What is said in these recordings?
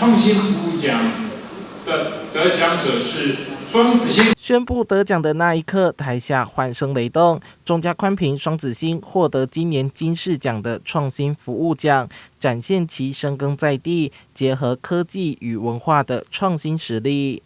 创新服务奖的得奖者是双子星。宣布得奖的那一刻，台下欢声雷动。中嘉宽屏双子星获得今年金视奖的创新服务奖，展现其深耕在地、结合科技与文化的创新实力。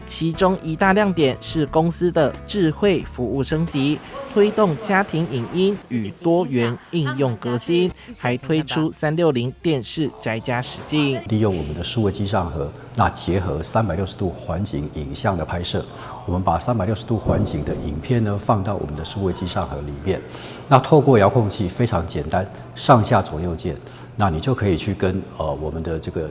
其中一大亮点是公司的智慧服务升级，推动家庭影音与多元应用革新，还推出360电视宅家实境，利用我们的数位机上盒，那结合360度环景影像的拍摄，我们把360度环景的影片呢放到我们的数位机上盒里面，那透过遥控器非常简单，上下左右键，那你就可以去跟我们的这个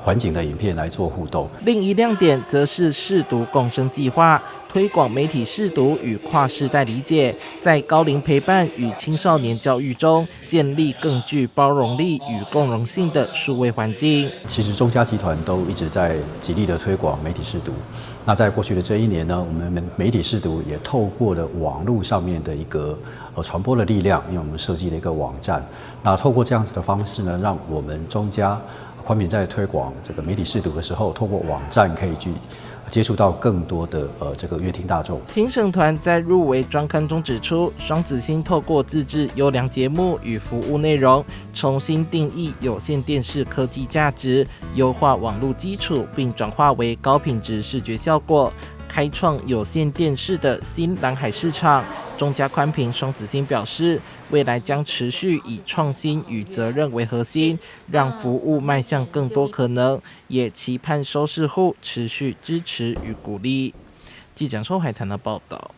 环景的影片来做互动。另一亮点则是视读共生计划，推广媒体视读与跨世代理解，在高龄陪伴与青少年教育中，建立更具包容力与共融性的数位环境。其实中嘉集团都一直在极力的推广媒体视读。那在过去的这一年呢，我们媒体视读也透过了网络上面的一个传播的力量，因为我们设计了一个网站。那透过这样子的方式呢，让我们中嘉宽屏在推广这个媒体视读的时候，透过网站可以去接触到更多的这个乐听大众。评审团在入围专刊中指出，双子星透过自制优良节目与服务内容，重新定义有线电视科技价值，优化网络基础，并转化为高品质视觉效果，开创有线电视的新蓝海市场。中嘉宽屏双子星表示，未来将持续以创新与责任为核心，让服务迈向更多可能，也期盼收视户持续支持与鼓励。记者周海棠的报道。